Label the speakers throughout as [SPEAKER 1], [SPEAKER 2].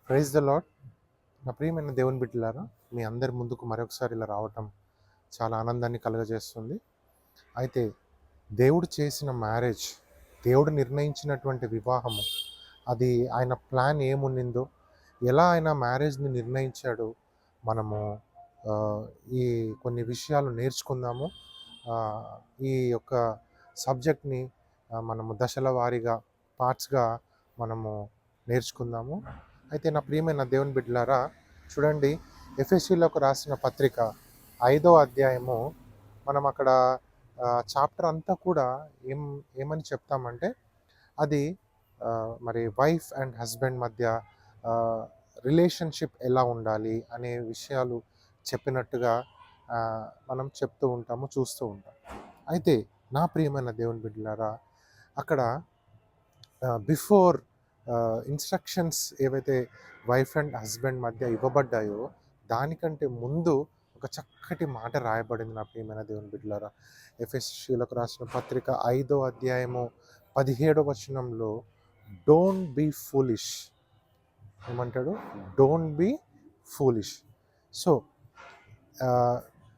[SPEAKER 1] Praise the lord. నా ప్రియమైన దేవుని బిడ్డలారా, మీ అందరి ముందుకు మరొకసారి ఇలా రావటం చాలా ఆనందాన్ని కలుగజేస్తుంది. అయితే దేవుడు చేసిన మ్యారేజ్, దేవుడు నిర్ణయించినటువంటి వివాహము, అది ఆయన ప్లాన్ ఏముండిందో, ఎలా ఆయన మ్యారేజ్ని నిర్ణయించాడో మనము ఆ, ఈ కొన్ని విషయాలు నేర్చుకుందాము. ఆ, ఈ యొక్క సబ్జెక్ట్ని మనము దశల వారీగా పార్ట్స్గా మనము నేర్చుకుందాము. అయితే నా ప్రియమైన దేవుని బిడ్డలారా, చూడండి, ఎఫెసీలకు రాసిన పత్రిక 5వ అధ్యాయము మనం అక్కడ చాప్టర్ అంతా కూడా ఏమని చెప్తామంటే, అది మరి వైఫ్ అండ్ హస్బెండ్ మధ్య రిలేషన్షిప్ ఎలా ఉండాలి అనే విషయాలు చెప్పినట్టుగా మనం చెప్తూ ఉంటాము, చూస్తూ ఉంటాం. అయితే నా ప్రియమైన దేవుని బిడ్డలారా, అక్కడ బిఫోర్ ఇన్స్ట్రక్షన్స్ ఏవైతే వైఫ్ అండ్ హస్బెండ్ మధ్య ఇవ్వబడ్డాయో, దానికంటే ముందు ఒక చక్కటి మాట రాయబడింది నా ప్రియమైన దేవుని బిడ్డలారా. ఎఫెసీయులకు రాసిన పత్రిక 5వ అధ్యాయము 17వ వచనంలో, డోంట్ బీ ఫూలిష్ ఏమంటాడు? Don't be foolish. సో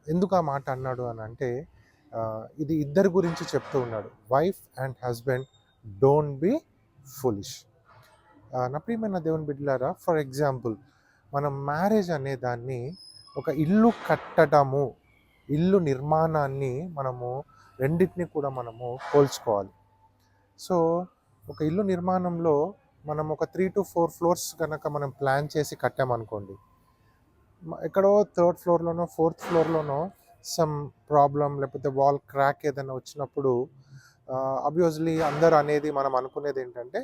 [SPEAKER 1] ఎందుకు ఆ మాట అన్నాడు అని అంటే, ఇది ఇద్దరి గురించి చెప్తూ ఉన్నాడు. Wife and husband, don't be foolish. నా ప్రియమైన దేవుని బిడ్డలారా, ఫర్ ఎగ్జాంపుల్, మనం మ్యారేజ్ అనే దాన్ని ఒక ఇల్లు కట్టడము, ఇల్లు నిర్మాణాన్ని మనము రెండింటిని కూడా మనము పోల్చుకోవాలి. సో ఒక ఇల్లు నిర్మాణంలో మనం ఒక 3 to 4 ఫ్లోర్స్ కనుక మనం ప్లాన్ చేసి కట్టామనుకోండి, ఎక్కడో 3rd ఫ్లోర్లోనో 4th ఫ్లోర్లోనో సమ్ ప్రాబ్లం, లేకపోతే వాల్ క్రాక్ ఏదైనా వచ్చినప్పుడు అబ్వియస్లీ అందరూ అనేది, మనం అనుకునేది ఏంటంటే,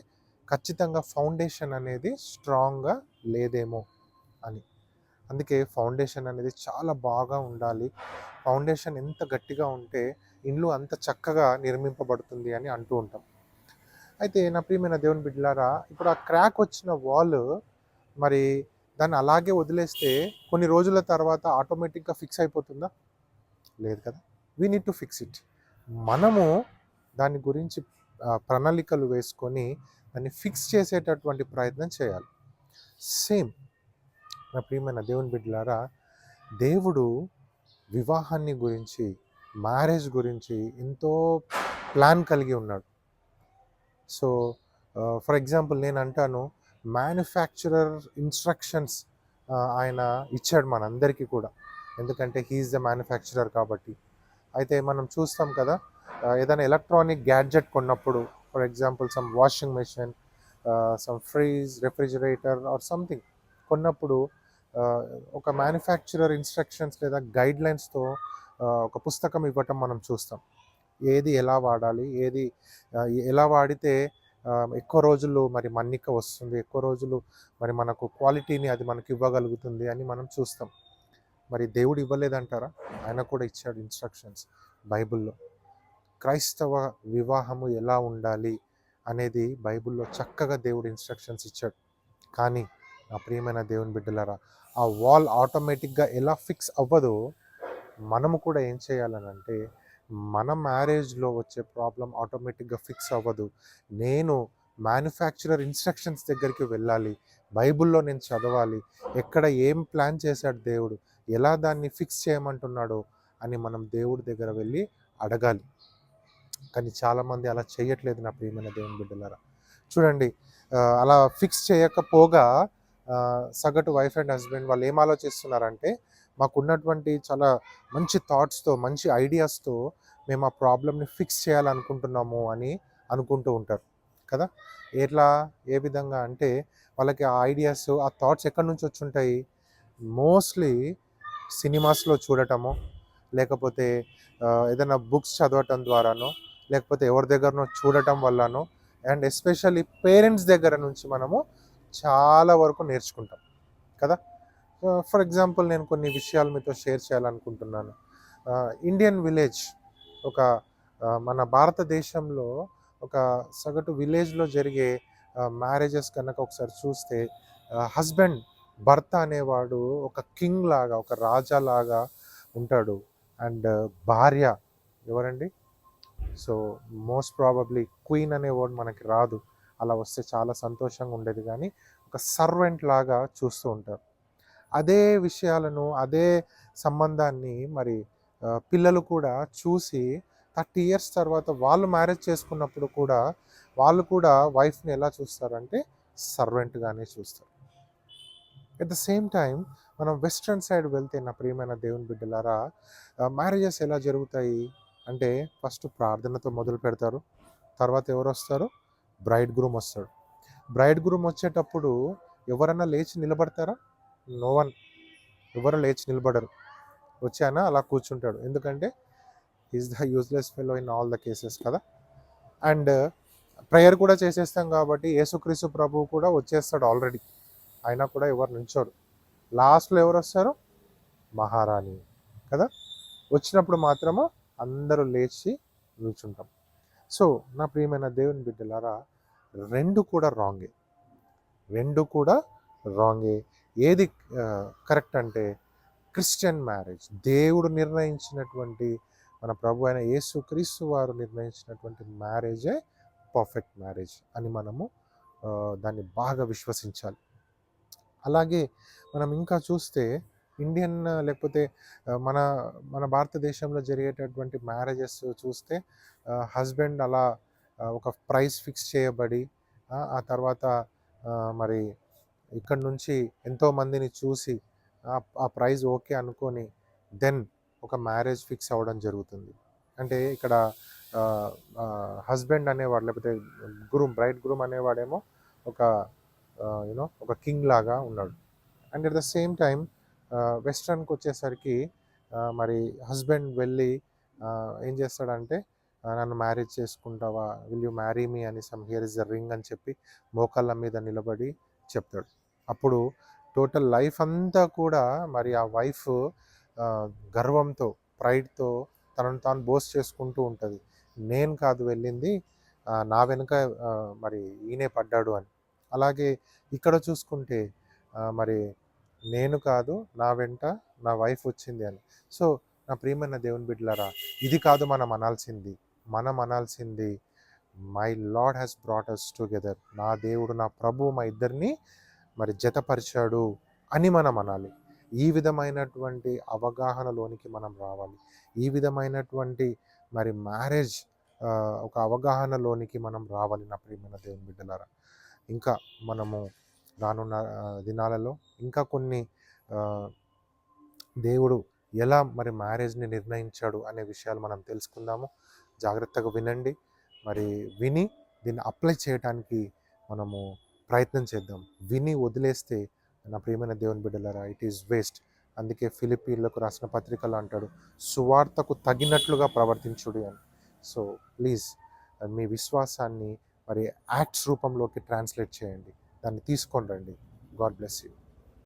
[SPEAKER 1] ఖచ్చితంగా ఫౌండేషన్ అనేది స్ట్రాంగ్గా లేదేమో అని. అందుకే ఫౌండేషన్ అనేది చాలా బాగా ఉండాలి. ఫౌండేషన్ ఎంత గట్టిగా ఉంటే ఇల్లు అంత చక్కగా నిర్మింపబడుతుంది అని అంటూ ఉంటాం. అయితే నా ప్రియమైన దేవుని బిడ్డలారా, ఇప్పుడు ఆ క్రాక్ వచ్చిన వాల్, మరి దాన్ని అలాగే వదిలేస్తే కొన్ని రోజుల తర్వాత ఆటోమేటిక్గా ఫిక్స్ అయిపోతుందా? లేదు కదా. We need to fix it. మనము దాని గురించి ప్రణాళికలు వేసుకొని దాన్ని ఫిక్స్ చేసేటటువంటి ప్రయత్నం చేయాలి. సేమ్ నా ప్రియమైన దేవుని బిడ్డలారా, దేవుడు వివాహాన్ని గురించి, మ్యారేజ్ గురించి ఎంతో ప్లాన్ కలిగి ఉన్నాడు. సో ఫర్ ఎగ్జాంపుల్ నేను అంటాను, మ్యానుఫ్యాక్చరర్ ఇన్స్ట్రక్షన్స్ ఆయన ఇచ్చాడు మనందరికీ కూడా, ఎందుకంటే హీఈస్ ద మ్యానుఫ్యాక్చరర్ కాబట్టి. అయితే మనం చూస్తాం కదా, ఏదైనా ఎలక్ట్రానిక్ గ్యాడ్జెట్ కొన్నప్పుడు, for example some washing machine, some freeze, refrigerator or something కొన్నప్పుడు ఒక మ్యానుఫ్యాక్చరర్ ఇన్స్ట్రక్షన్స్ లేదా గైడ్లైన్స్తో ఒక పుస్తకం ఇవ్వటం మనం చూస్తాం. ఏది ఎలా వాడాలి, ఏది ఎలా వాడితే ఎక్కువ రోజులు మరి మన్నిక వస్తుంది, ఎక్కువ రోజులు మరి మనకు క్వాలిటీని అది మనకు ఇవ్వగలుగుతుంది అని మనం చూస్తాం. మరి దేవుడు ఇవ్వలేదంటారా? ఆయన కూడా ఇచ్చాడు ఇన్స్ట్రక్షన్స్ బైబిల్లో. క్రైస్తవ వివాహము ఎలా ఉండాలి అనేది బైబిల్లో చక్కగా దేవుడు ఇన్స్ట్రక్షన్స్ ఇచ్చాడు. కానీ నా ప్రియమైన దేవుని బిడ్డలారా, ఆ వాల్ ఆటోమేటిక్గా ఎలా ఫిక్స్ అవ్వదో, మనము కూడా ఏం చేయాలనంటే, మన మ్యారేజ్లో వచ్చే ప్రాబ్లం ఆటోమేటిక్గా ఫిక్స్ అవ్వదు. నేను మ్యానుఫ్యాక్చరర్ ఇన్స్ట్రక్షన్స్ దగ్గరికి వెళ్ళాలి, బైబిల్లో నేను చదవాలి, ఎక్కడ ఏం ప్లాన్ చేశాడు దేవుడు, ఎలా దాన్ని ఫిక్స్ చేయమంటున్నాడో అని మనం దేవుడి దగ్గర వెళ్ళి అడగాలి. కానీ చాలామంది అలా చేయట్లేదు నా ప్రియమైన దేవుని బిడ్డలారా. చూడండి, అలా ఫిక్స్ చేయకపోగా సగటు వైఫ్ అండ్ హస్బెండ్ వాళ్ళు ఏం ఆలోచిస్తున్నారంటే, మాకున్నటువంటి చాలా మంచి థాట్స్తో, మంచి ఐడియాస్తో మేము ఆ ప్రాబ్లమ్ని ఫిక్స్ చేయాలనుకుంటున్నాము అని అనుకుంటూ ఉంటారు కదా. ఏ విధంగా అంటే, వాళ్ళకి ఆ ఐడియాస్, ఆ థాట్స్ ఎక్కడి నుంచి వచ్చి ఉంటాయి? మోస్ట్లీ సినిమాస్లో చూడటమో, లేకపోతే ఏదైనా బుక్స్ చదవటం ద్వారానో, లేకపోతే ఎవరి దగ్గరనో చూడటం వల్లనో, అండ్ ఎస్పెషల్లీ పేరెంట్స్ దగ్గర నుంచి మనము చాలా వరకు నేర్చుకుంటాం కదా. ఫర్ ఎగ్జాంపుల్, నేను కొన్ని విషయాలు మీతో షేర్ చేయాలనుకుంటున్నాను. ఇండియన్ విలేజ్, ఒక మన భారతదేశంలో ఒక సగటు విలేజ్లో జరిగే మ్యారేజెస్ కనుక ఒకసారి చూస్తే, హస్బెండ్, భర్త అనేవాడు ఒక కింగ్ లాగా, ఒక రాజా లాగా ఉంటాడు. అండ్ భార్య ఎవరండి? సో మోస్ట్ ప్రాబబ్లీ క్వీన్ అనే వర్డ్ మనకి రాదు. అలా వస్తే చాలా సంతోషంగా ఉండేది, కానీ ఒక సర్వెంట్ లాగా చూస్తూ ఉంటారు. అదే విషయాలను, అదే సంబంధాన్ని మరి పిల్లలు కూడా చూసి 30 ఇయర్స్ తర్వాత వాళ్ళు మ్యారేజ్ చేసుకున్నప్పుడు కూడా వాళ్ళు కూడా వైఫ్ని ఎలా చూస్తారంటే సర్వెంట్గానే చూస్తారు. ఎట్ ద సేమ్ టైం మనం వెస్ట్రన్ సైడ్ వెళ్తే నా ప్రియమైన దేవుని బిడ్డలారా, మ్యారేజెస్ ఎలా జరుగుతాయి అంటే ఫస్ట్ ప్రార్థనతో మొదలు పెడతారు. తర్వాత ఎవరు వస్తారు? బ్రైడ్ గ్రూమ్ వస్తాడు. బ్రైడ్ గ్రూమ్ వచ్చేటప్పుడు ఎవరన్నా లేచి నిలబడతారా? No one. ఎవరు లేచి నిలబడరు. వచ్చానా అలా కూర్చుంటాడు. ఎందుకంటే is the useless fellow in all the cases కదా. అండ్ ప్రేయర్ కూడా చేసేస్తాం కాబట్టి యేసుక్రీస్తు ప్రభువు కూడా వచ్చేస్తాడు ఆల్రెడీ. అయినా కూడా ఎవరు నుంచోరు. లాస్ట్లో ఎవరు వస్తారు? మహారాణి కదా. వచ్చినప్పుడు మాత్రము అందరూ లేచి నిల్చుంటాం. సో నా ప్రియమైన దేవుని బిడ్డలారా, రెండు కూడా రాంగే. రెండు కూడా రాంగే. ఏది కరెక్ట్ అంటే క్రిస్టియన్ మ్యారేజ్, దేవుడు నిర్ణయించినటువంటి, మన ప్రభు అయిన యేసుక్రీస్తు వారు నిర్ణయించినటువంటి మ్యారేజే పర్ఫెక్ట్ మ్యారేజ్ అని మనము దాన్ని బాగా విశ్వసించాలి. అలాగే మనం ఇంకా చూస్తే ఇండియన్ లేకపోతే మన మన భారతదేశంలో జరిగేటటువంటి మ్యారేజెస్ చూస్తే హస్బెండ్ అలా ఒక ప్రైస్ ఫిక్స్ చేయబడి ఆ తర్వాత మరి ఇక్కడ నుంచి ఎంతోమందిని చూసి ఆ ప్రైజ్ ఓకే అనుకొని దెన్ ఒక మ్యారేజ్ ఫిక్స్ అవ్వడం జరుగుతుంది. అంటే ఇక్కడ హస్బెండ్ అనేవాడు లేకపోతే బ్రైడ్ గ్రూమ్ అనేవాడేమో ఒక ఒక కింగ్ లాగా ఉన్నాడు. And at the same time వెస్ట్రన్కి వచ్చేసరికి మరి హస్బెండ్ వెళ్ళి ఏం చేస్తాడంటే నన్ను మ్యారేజ్ చేసుకుంటావా, విల్ యూ మ్యారీ మీ అని, some here is the ring అని చెప్పి మోకాళ్ళ మీద నిలబడి చెప్తాడు. అప్పుడు టోటల్ లైఫ్ అంతా కూడా మరి ఆ వైఫ్ గర్వంతో, ప్రైడ్తో తనను తాను బోస్ట్ చేసుకుంటూ ఉంటుంది. నేను కాదు వెళ్ళింది, నా వెనుక మరి ఈయనే పడ్డాడు అని. అలాగే ఇక్కడ చూసుకుంటే మరి నేను కాదు, నా వెంట నా వైఫ్ వచ్చింది అని. సో నా ప్రియమైన దేవుని బిడ్డలారా, ఇది కాదు మనం అనాల్సింది. మనం అనాల్సింది my lord has brought us together. నా దేవుడు, నా ప్రభువు మా ఇద్దరిని మరి జతపరిచాడు అని మనం అనాలి. ఈ విధమైనటువంటి అవగాహనలోనికి మనం రావాలి. ఈ విధమైనటువంటి మరి మ్యారేజ్ ఒక అవగాహనలోనికి మనం రావాలి నా ప్రియమైన దేవుని బిడ్డలారా. ఇంకా మనము రానున్న దినాలలో ఇంకా కొన్ని దేవుడు ఎలా మరి మ్యారేజ్ని నిర్ణయించాడు అనే విషయాలు మనం తెలుసుకుందాము. జాగ్రత్తగా వినండి. మరి విని దీన్ని అప్లై చేయడానికి మనము ప్రయత్నం చేద్దాం. విని వదిలేస్తే నా ప్రియమైన దేవుని బిడ్డలారా, ఇట్ ఈస్ వేస్ట్. అందుకే ఫిలిప్పీలకు రాసిన పత్రికలు అంటాడు, సువార్తకు తగినట్లుగా ప్రవర్తించుడి అని. సో ప్లీజ్ మీ విశ్వాసాన్ని మరి యాక్ట్స్ రూపంలోకి ట్రాన్స్లేట్ చేయండి. దాన్ని తీసుకొని రండి. God bless you.